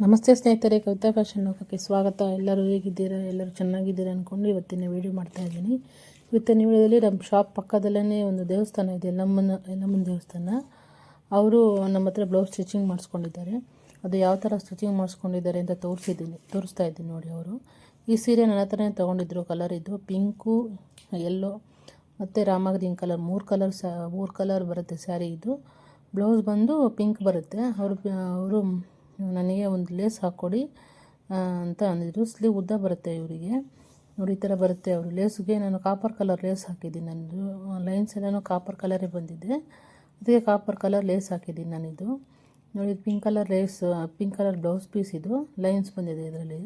ನಮಸ್ತೆ ಸ್ನೇಹಿತರೆ, ಕವಿತಾ ಫ್ಯಾಷನ್ ಲೋಕಕ್ಕೆ ಸ್ವಾಗತ. ಎಲ್ಲರೂ ಹೇಗಿದ್ದೀರಾ? ಎಲ್ಲರೂ ಚೆನ್ನಾಗಿದ್ದೀರಾ ಅಂದ್ಕೊಂಡು ಇವತ್ತಿನ ವೀಡಿಯೋ ಮಾಡ್ತಾಯಿದ್ದೀನಿ. ಇವತ್ತಿನ ವೀಡಿಯೋದಲ್ಲಿ ನಮ್ಮ ಶಾಪ್ ಪಕ್ಕದಲ್ಲೇ ಒಂದು ದೇವಸ್ಥಾನ ಇದೆ, ಯಲ್ಲಮ್ಮನ ದೇವಸ್ಥಾನ. ಅವರು ನಮ್ಮ ಹತ್ರ ಬ್ಲೌಸ್ ಸ್ಟಿಚಿಂಗ್ ಮಾಡಿಸ್ಕೊಂಡಿದ್ದಾರೆ. ಅದು ಯಾವ ಥರ ಸ್ಟಿಚಿಂಗ್ ಮಾಡಿಸ್ಕೊಂಡಿದ್ದಾರೆ ಅಂತ ತೋರಿಸ್ತಾ ಇದ್ದೀನಿ ನೋಡಿ. ಅವರು ಈ ಸೀರೆ ನನ್ನ ಹತ್ರನೇ ತೊಗೊಂಡಿದ್ರು. ಕಲರ್ ಇದು ಪಿಂಕು, ಯೆಲ್ಲೋ ಮತ್ತು ರಾಮ ಗ್ರೀನ್ ಕಲರ್, ಮೂರು ಕಲರ್ ಬರುತ್ತೆ ಸ್ಯಾರಿ. ಇದು ಬ್ಲೌಸ್ ಬಂದು ಪಿಂಕ್ ಬರುತ್ತೆ. ಅವರು ನನಗೆ ಒಂದು ಲೇಸ್ ಹಾಕ್ಕೊಡಿ ಅಂತ ಅಂದಿದ್ರು. ಸ್ಲೀವ್ ಉದ್ದ ಬರುತ್ತೆ ಇವರಿಗೆ ನೋಡಿ, ಈ ಥರ ಬರುತ್ತೆ. ಅವರು ಲೇಸ್ಗೆ ನಾನು ಕಾಪರ್ ಕಲರ್ ಲೇಸ್ ಹಾಕಿದ್ದೀನಿ. ನನ್ನದು ಲೈನ್ಸ್ ಎಲ್ಲನೂ ಕಾಪರ್ ಕಲರೇ ಬಂದಿದೆ, ಅದಕ್ಕೆ ಕಾಪರ್ ಕಲರ್ ಲೇಸ್ ಹಾಕಿದ್ದೀನಿ ನಾನಿದು ನೋಡಿ. Pink colour lace, pink colour blouse piece, ಇದು ಲೈನ್ಸ್ ಬಂದಿದೆ ಇದರಲ್ಲಿ.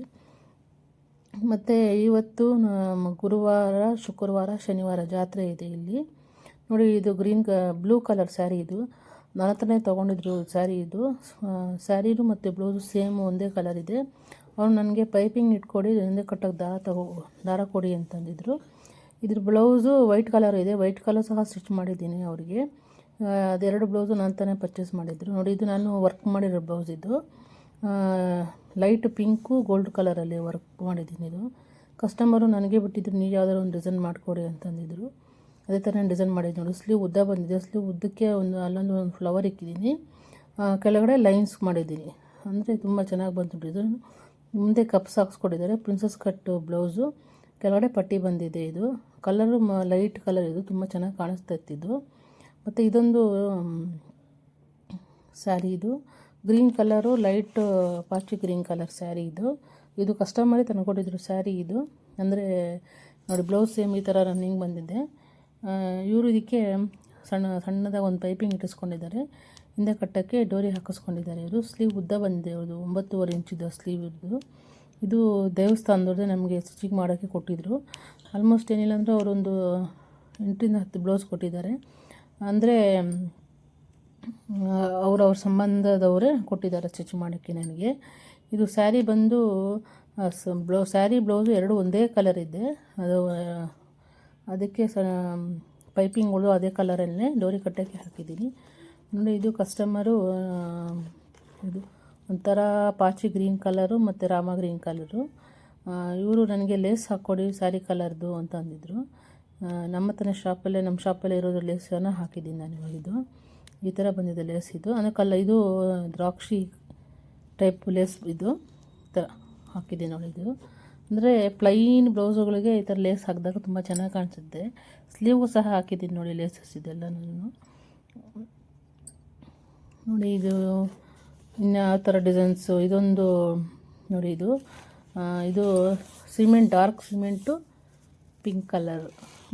ಮತ್ತು ಇವತ್ತು ಗುರುವಾರ, ಶುಕ್ರವಾರ, ಶನಿವಾರ ಜಾತ್ರೆ ಇದೆ ಇಲ್ಲಿ ನೋಡಿ. ಇದು ಬ್ಲೂ ಕಲರ್ ಸ್ಯಾರಿ. ಇದು ನನ್ನ ಹತ್ರನೇ ತೊಗೊಂಡಿದ್ರು ಸ್ಯಾರಿ. ಇದು ಸ್ಯಾರಿದು ಮತ್ತು ಬ್ಲೌಸು ಸೇಮ್ ಒಂದೇ ಕಲರ್ ಇದೆ. ಅವ್ರು ನನಗೆ ಪೈಪಿಂಗ್ ಇಟ್ಕೊಡಿ, ಹಿಂದೆ ಕಟ್ಟೋಕ್ಕೆ ದಾರ ಕೊಡಿ ಅಂತಂದಿದ್ರು. ಇದ್ರ ಬ್ಲೌಸು ವೈಟ್ ಕಲರ್ ಇದೆ. ವೈಟ್ ಕಲರ್ ಸಹ ಸ್ಟಿಚ್ ಮಾಡಿದ್ದೀನಿ ಅವರಿಗೆ. ಅದೆರಡು ಬ್ಲೌಸು ನಾನು ತಾನೇ ಪರ್ಚೇಸ್ ಮಾಡಿದ್ರು ನೋಡಿ. ಇದು ನಾನು ವರ್ಕ್ ಮಾಡಿರೋ ಬ್ಲೌಸ್. ಇದು ಲೈಟ್ ಪಿಂಕು ಗೋಲ್ಡ್ ಕಲರಲ್ಲಿ ವರ್ಕ್ ಮಾಡಿದ್ದೀನಿ. ಇದು ಕಸ್ಟಮರು ನನಗೆ ಬಿಟ್ಟಿದ್ರು, ನೀವು ಯಾವುದಾದ್ರು ಒಂದು ಡಿಸೈನ್ ಮಾಡಿಕೊಡಿ ಅಂತಂದಿದ್ರು. ಅದೇ ಥರ ನಾನು ಡಿಸೈನ್ ಮಾಡಿದ್ದು ನೋಡಿ. ಸ್ಲೀವ್ ಉದ್ದ ಬಂದಿದೆ. ಸ್ಲೀವ್ ಉದ್ದಕ್ಕೆ ಅಲ್ಲೊಂದು ಫ್ಲವರ್ ಇಕ್ಕಿದ್ದೀನಿ, ಕೆಳಗಡೆ ಲೈನ್ಸ್ ಮಾಡಿದ್ದೀನಿ. ಅಂದರೆ ತುಂಬ ಚೆನ್ನಾಗಿ ಬಂತು ಡಿಸೈನ್. ಮುಂದೆ ಕಪ್ಸ್ ಹಾಕ್ಸ್ಕೊಟ್ಟಿದ್ದಾರೆ. ಪ್ರಿನ್ಸಸ್ ಕಟ್ಟು ಬ್ಲೌಸು, ಕೆಳಗಡೆ ಪಟ್ಟಿ ಬಂದಿದೆ. ಇದು ಕಲರು ಲೈಟ್ ಕಲರ್, ಇದು ತುಂಬ ಚೆನ್ನಾಗಿ ಕಾಣಿಸ್ತಾ ಇತ್ತಿದ್ದು. ಮತ್ತು ಇದೊಂದು ಸ್ಯಾರಿ, ಇದು ಗ್ರೀನ್ ಕಲರು, ಲೈಟ್ ಪಾಚಿ ಗ್ರೀನ್ ಕಲರ್ ಸ್ಯಾರಿ. ಇದು ಕಸ್ಟಮರೇ ತಂದುಕೊಟ್ಟಿದ್ರು ಸ್ಯಾರಿ. ಇದು ಅಂದರೆ ನೋಡಿ, ಬ್ಲೌಸ್ ಸೇಮ್ ಈ ಥರ ರನ್ನಿಂಗ್ ಬಂದಿದೆ. ಇವರು ಇದಕ್ಕೆ ಸಣ್ಣದಾಗಿ ಒಂದು ಪೈಪಿಂಗ್ ಇಟ್ಟಿಸ್ಕೊಂಡಿದ್ದಾರೆ. ಹಿಂದೆ ಕಟ್ಟೋಕ್ಕೆ ಡೋರಿ ಹಾಕಿಸ್ಕೊಂಡಿದ್ದಾರೆ. ಇವರು ಸ್ಲೀವ್ ಉದ್ದ ಬಂದಿದೆ. ಇದು 9.5 ಇಂಚಿದ ಸ್ಲೀವ್ ಇರೋದು. ಇದು ದೇವಸ್ಥಾನದವ್ರದ್ದೇ ನಮಗೆ ಸ್ಟಿಚಿಂಗ್ ಮಾಡೋಕ್ಕೆ ಕೊಟ್ಟಿದ್ದರು. ಆಲ್ಮೋಸ್ಟ್ ಏನಿಲ್ಲ ಅಂದರೆ ಅವರೊಂದು 8ರಿಂದ 10 ಬ್ಲೌಸ್ ಕೊಟ್ಟಿದ್ದಾರೆ. ಅಂದರೆ ಅವ್ರ ಸಂಬಂಧದವರೇ ಕೊಟ್ಟಿದ್ದಾರೆ ಸ್ಟಿಚ್ ಮಾಡೋಕ್ಕೆ ನನಗೆ. ಇದು ಸ್ಯಾರಿ ಬಂದು ಸ್ಯಾರಿ ಬ್ಲೌಸು ಎರಡು ಒಂದೇ ಕಲರ್ ಇದೆ. ಅದಕ್ಕೆ ಪೈಪಿಂಗ್ಗಳು ಅದೇ ಕಲರಲ್ಲೇ ಡೋರಿ ಕಟ್ಟೋಕ್ಕೆ ಹಾಕಿದ್ದೀನಿ ನೋಡಿ. ಇದು ಕಸ್ಟಮರು ಇದು ಒಂಥರ ಪಾಚಿ ಗ್ರೀನ್ ಕಲರು ಮತ್ತು ರಾಮ ಗ್ರೀನ್ ಕಲರು. ಇವರು ನನಗೆ ಲೇಸ್ ಹಾಕ್ಕೊಡಿ ಸ್ಯಾರಿ ಕಲರ್ದು ಅಂತ ಅಂದಿದ್ರು. ನಮ್ಮ ಶಾಪಲ್ಲೇ ಇರೋದು ಲೇಸನ್ನು ಹಾಕಿದ್ದೀನಿ ನಾನು ಇವಾಗ. ಇದು ಈ ಥರ ಬಂದಿದೆ ಲೇಸ್. ಇದು ಇದು ದ್ರಾಕ್ಷಿ ಟೈಪ್ ಲೇಸ್. ಇದು ಈ ಥರ ಹಾಕಿದ್ದೀನಿ ನೋಡಿ. ಇದು ಅಂದರೆ ಪ್ಲೈನ್ ಬ್ಲೌಸುಗಳಿಗೆ ಈ ಥರ ಲೇಸ್ ಹಾಕಿದಾಗ ತುಂಬ ಚೆನ್ನಾಗಿ ಕಾಣಿಸುತ್ತೆ. ಸ್ಲೀವು ಸಹ ಹಾಕಿದ್ದೀನಿ ನೋಡಿ, ಲೇಸಸ್ ಇದೆಲ್ಲ ನಾನು ನೋಡಿ. ಇದು ಇನ್ನು ಯಾವ ಥರ ಡಿಸೈನ್ಸು, ಇದೊಂದು ನೋಡಿ. ಇದು dark cement pink colour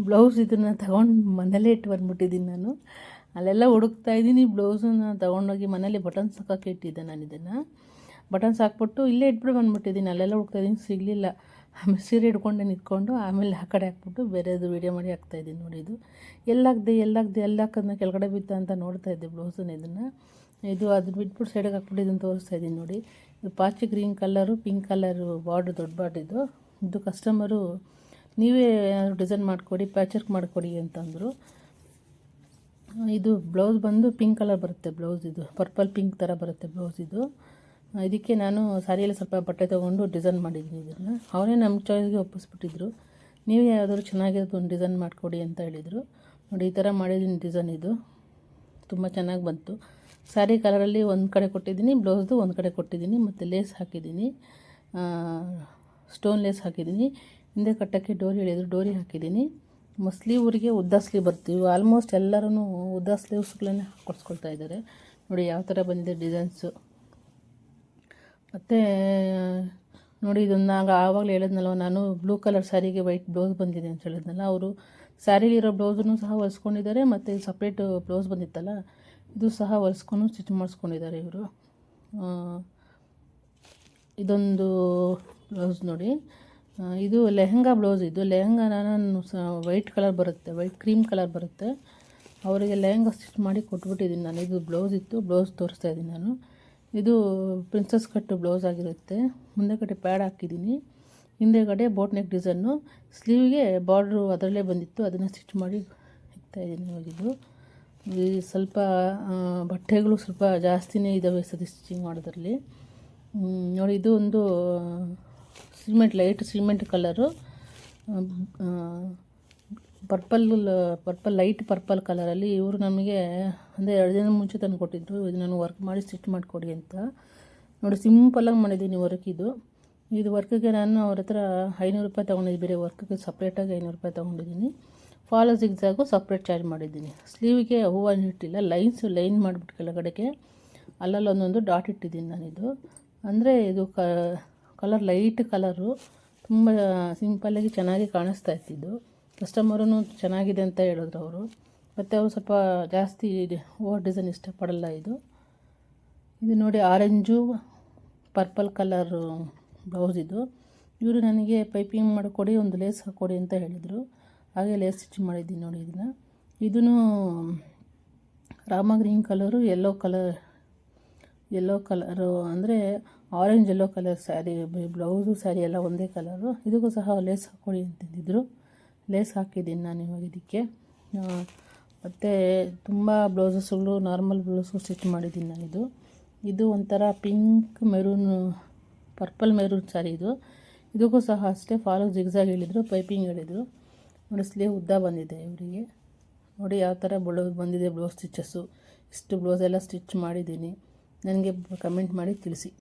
blouse. ಇದನ್ನು ತಗೊಂಡು ಮನೇಲೇ ಇಟ್ಟು ಬಂದ್ಬಿಟ್ಟಿದ್ದೀನಿ ನಾನು. ಅಲ್ಲೆಲ್ಲ ಹುಡುಕ್ತಾಯಿದ್ದೀನಿ ಬ್ಲೌಸನ್ನು ತೊಗೊಂಡೋಗಿ ಮನೇಲಿ ಬಟನ್ಸ್ ಹಾಕೋಕ್ಕೆ ಇಟ್ಟಿದ್ದೆ ನಾನು. ಇದನ್ನು ಬಟನ್ಸ್ ಹಾಕ್ಬಿಟ್ಟು ಇಲ್ಲೇ ಇಟ್ಬಿಟ್ಟು ಬಂದುಬಿಟ್ಟಿದ್ದೀನಿ. ಅಲ್ಲೆಲ್ಲ ಹುಡುಕ್ತಾಯಿದ್ದೀನಿ, ಸಿಗಲಿಲ್ಲ. ಆಮೇಲೆ ಸೀರೆ ಹಿಡ್ಕೊಂಡೆ ನಿಂತ್ಕೊಂಡು ಆಮೇಲೆ ಆ ಕಡೆ ಹಾಕ್ಬಿಟ್ಟು ಬೇರೆದು ವೀಡಿಯೋ ಮಾಡಿ ಹಾಕ್ತಾಯಿದ್ದೀನಿ ನೋಡಿ. ಇದು ಎಲ್ಲ ಹಾಕೋದನ್ನ ಕೆಳಗಡೆ ಬಿತ್ತು ಅಂತ ನೋಡ್ತಾಯಿದ್ದೆ ಬ್ಲೌಸನ್ನು. ಅದನ್ನ ಬಿಟ್ಬಿಟ್ಟು ಸೈಡಿಗೆ ಹಾಕ್ಬಿಟ್ಟು ಇದನ್ನು ತೋರಿಸ್ತಾಯಿದ್ದೀನಿ ನೋಡಿ. ಇದು ಪಾಚಿ green colour, pink colour border, ದೊಡ್ಡ ಬಾರ್ಡ್ರ್. ಇದು ಕಸ್ಟಮರು ನೀವೇ ಡಿಸೈನ್ ಮಾಡಿಕೊಡಿ, ಪ್ಯಾಚ್ ಮಾಡಿಕೊಡಿ ಅಂತಂದರು. ಇದು ಬ್ಲೌಸ್ ಬಂದು ಪಿಂಕ್ ಕಲರ್ ಬರುತ್ತೆ ಬ್ಲೌಸ್. ಇದು ಪರ್ಪಲ್ ಪಿಂಕ್ ಥರ ಬರುತ್ತೆ ಬ್ಲೌಸ್. ಇದಕ್ಕೆ ನಾನು ಸ್ಯಾರಿಯಲ್ಲಿ ಸ್ವಲ್ಪ ಬಟ್ಟೆ ತೊಗೊಂಡು ಡಿಸೈನ್ ಮಾಡಿದ್ದೀನಿ. ಇದನ್ನು ಅವರೇ ನಮ್ಮ ಚಾಯ್ಸ್ಗೆ ಒಪ್ಪಿಸ್ಬಿಟ್ಟಿದ್ರು. ನೀವು ಯಾವುದಾದ್ರು ಚೆನ್ನಾಗಿರೋದು ಒಂದು ಡಿಸೈನ್ ಮಾಡಿಕೊಡಿ ಅಂತ ಹೇಳಿದರು ನೋಡಿ. ಈ ಥರ ಮಾಡಿದ್ದೀನಿ ಡಿಸೈನ್. ಇದು ತುಂಬ ಚೆನ್ನಾಗಿ ಬಂತು. ಸ್ಯಾರಿ ಕಲರಲ್ಲಿ ಒಂದು ಕಡೆ ಕೊಟ್ಟಿದ್ದೀನಿ, ಬ್ಲೌಸ್ದು ಒಂದು ಕಡೆ ಕೊಟ್ಟಿದ್ದೀನಿ. ಮತ್ತು ಲೇಸ್ ಹಾಕಿದ್ದೀನಿ, ಸ್ಟೋನ್ ಲೇಸ್ ಹಾಕಿದ್ದೀನಿ. ಹಿಂದೆ ಕಟ್ಟೋಕ್ಕೆ ಡೋರಿ ಹೇಳಿದ್ರು, ಡೋರಿ ಹಾಕಿದ್ದೀನಿ. ಸ್ಲೀವ್ರಿಗೆ ಉದ್ದ ಸ್ಲೀವ್ ಬರ್ತೀವಿ. ಆಲ್ಮೋಸ್ಟ್ ಎಲ್ಲರೂ ಉದ್ದ ಸ್ಲೀವ್ಸ್ಗಳನ್ನೇ ಕೊಡಿಸ್ಕೊಳ್ತಾ ಇದ್ದಾರೆ ನೋಡಿ. ಯಾವ ಥರ ಬಂದಿದೆ ಡಿಸೈನ್ಸು. ಮತ್ತು ನೋಡಿ, ಇದನ್ನು ಆವಾಗಲೇ ಹೇಳಿದ್ನಲ್ವ ನಾನು, ಬ್ಲೂ ಕಲರ್ ಸ್ಯಾರಿಗೆ ವೈಟ್ ಬ್ಲೌಸ್ ಬಂದಿದೆ ಅಂತ ಹೇಳಿದ್ನಲ್ಲ. ಅವರು ಸ್ಯಾರಿಲಿರೋ ಬ್ಲೌಸನ್ನು ಸಹ ಹೊಲಿಸ್ಕೊಂಡಿದ್ದಾರೆ. ಮತ್ತು ಸಪ್ರೇಟ್ ಬ್ಲೌಸ್ ಬಂದಿತ್ತಲ್ಲ, ಇದು ಸಹ ಹೊಲಿಸ್ಕೊಂಡು ಸ್ಟಿಚ್ ಮಾಡಿಸ್ಕೊಂಡಿದ್ದಾರೆ ಇವರು. ಇದೊಂದು ಬ್ಲೌಸ್ ನೋಡಿ. ಇದು ಲೆಹಂಗಾ ಬ್ಲೌಸ್. ಇದು ಲೆಹಂಗಾ ನಾನು ವೈಟ್ ಕಲರ್ ಬರುತ್ತೆ, ವೈಟ್ ಕ್ರೀಮ್ ಕಲರ್ ಬರುತ್ತೆ. ಅವರಿಗೆ ಲೆಹಂಗಾ ಸ್ಟಿಚ್ ಮಾಡಿ ಕೊಟ್ಬಿಟ್ಟಿದ್ದೀನಿ ನಾನು. ಇದು ಬ್ಲೌಸ್ ಇತ್ತು, ಬ್ಲೌಸ್ ತೋರಿಸ್ತಾ ಇದ್ದೀನಿ ನಾನು. ಇದು ಪ್ರಿನ್ಸಸ್ ಕಟ್ಟು ಬ್ಲೌಸ್ ಆಗಿರುತ್ತೆ. ಮುಂದೆಗಡೆ ಪ್ಯಾಡ್ ಹಾಕಿದ್ದೀನಿ, ಹಿಂದೆಗಡೆ ಬೋಟ್ ನೆಕ್ ಡಿಸೈನು. ಸ್ಲೀವ್ಗೆ ಬಾರ್ಡ್ರು ಅದರಲ್ಲೇ ಬಂದಿತ್ತು, ಅದನ್ನು ಸ್ಟಿಚ್ ಮಾಡಿ ಇಕ್ತಾಯಿದ್ದೀನಿ ಇವಾಗಿದ್ದು. ಸ್ವಲ್ಪ ಬಟ್ಟೆಗಳು ಸ್ವಲ್ಪ ಜಾಸ್ತಿನೇ ಇದ್ದಾವೆ ಸತಿ ಸ್ಟಿಚಿಂಗ್ ಮಾಡೋದ್ರಲ್ಲಿ. ನೋಡಿ ಇದು ಒಂದು light cement colour, light purple ಕಲರಲ್ಲಿ. ಇವರು ನಮಗೆ ಅಂದರೆ 2 ದಿನ ಮುಂಚೆ ತಂದು ಕೊಟ್ಟಿದ್ದರು. ಇದು ನಾನು ವರ್ಕ್ ಮಾಡಿ ಸ್ಟಿಚ್ ಮಾಡಿಕೊಡಿ ಅಂತ. ನೋಡಿ ಸಿಂಪಲಾಗಿ ಮಾಡಿದ್ದೀನಿ ವರ್ಕ್. ಇದು ವರ್ಕಿಗೆ ನಾನು ಅವ್ರ ಹತ್ರ 500 ರೂಪಾಯಿ ತೊಗೊಂಡಿದ್ದೀನಿ. ಬೇರೆ ವರ್ಕಿಗೆ ಸಪ್ರೇಟಾಗಿ 500 ರೂಪಾಯಿ ತೊಗೊಂಡಿದ್ದೀನಿ. ಫಾಲೋ ಜಿಗ್ಜಾಗು ಸಪ್ರೇಟ್ ಚಾರ್ಜ್ ಮಾಡಿದ್ದೀನಿ. ಸ್ಲೀವಿಗೆ ಹೂವು ಇಟ್ಟಿಲ್ಲ, ಲೈನ್ ಮಾಡಿಬಿಟ್ಟು ಕೆಳಗಡೆಗೆ ಅಲ್ಲಲ್ಲೊಂದೊಂದು ಡಾಟ್ ಇಟ್ಟಿದ್ದೀನಿ ನಾನಿದು. ಅಂದರೆ ಇದು ಕಲರ್ ಲೈಟ್ ಕಲರು, ತುಂಬ ಸಿಂಪಲ್ಲಾಗಿ ಚೆನ್ನಾಗಿ ಕಾಣಿಸ್ತಾ ಇತ್ತಿದ್ದು. ಕಸ್ಟಮರೂ ಚೆನ್ನಾಗಿದೆ ಅಂತ ಹೇಳಿದ್ರು ಅವರು. ಮತ್ತು ಅವರು ಸ್ವಲ್ಪ ಜಾಸ್ತಿ ಓವರ್ ಡಿಸೈನ್ ಇಷ್ಟಪಡಲ್ಲ. ಇದು ನೋಡಿ ಆರೆಂಜು ಪರ್ಪಲ್ ಕಲರು ಬ್ಲೌಸ್ ಇದು. ಇವರು ನನಗೆ ಪೈಪಿಂಗ್ ಮಾಡಿಕೊಡಿ, ಒಂದು ಲೇಸ್ ಹಾಕ್ಕೊಡಿ ಅಂತ ಹೇಳಿದರು. ಹಾಗೆ ಲೇಸ್ ಸ್ಟಿಚ್ ಮಾಡಿದ್ದೀನಿ ನೋಡಿ. ಇದನ್ನು ರಾಮ ಗ್ರೀನ್ ಕಲರು, ಯೆಲ್ಲೋ ಕಲರು ಅಂದರೆ orange yellow colour sari, blouse sari ಎಲ್ಲ ಒಂದೇ ಕಲರು. ಇದಕ್ಕೂ ಸಹ ಲೇಸ್ ಹಾಕ್ಕೊಡಿ ಅಂತಿದ್ದರು. ಲೇಸ್ ಹಾಕಿದ್ದೀನಿ ನಾನು ಇವಾಗ ಇದಕ್ಕೆ. ಮತ್ತು ತುಂಬ ಬ್ಲೌಸಸ್ಗಳು ನಾರ್ಮಲ್ ಬ್ಲೌಸು ಸ್ಟಿಚ್ ಮಾಡಿದ್ದೀನಿ ನಾನು. ಇದು ಒಂಥರ ಪಿಂಕ್ ಪರ್ಪಲ್ ಮೆರೂನ್ ಸ್ಯಾರಿ ಇದು. ಇದಕ್ಕೂ ಸಹ ಅಷ್ಟೇ ಫಾಲೋ ಜಿಗ್ಜಾಗ್ ಹೇಳಿದರು, ಪೈಪಿಂಗ್ ಹೇಳಿದರು. ನೋಡಿ ಸ್ಲೀವ್ ಉದ್ದ ಬಂದಿದೆ ಇವರಿಗೆ. ನೋಡಿ ಯಾವ ಥರ ಬ್ಲೌಸ್ ಬಂದಿದೆ ಬ್ಲೌಸ್ ಸ್ಟಿಚಸ್ಸು. ಇಷ್ಟು ಬ್ಲೌಸೆಲ್ಲ ಸ್ಟಿಚ್ ಮಾಡಿದ್ದೀನಿ. ನನಗೆ ಕಮೆಂಟ್ ಮಾಡಿ ತಿಳಿಸಿ.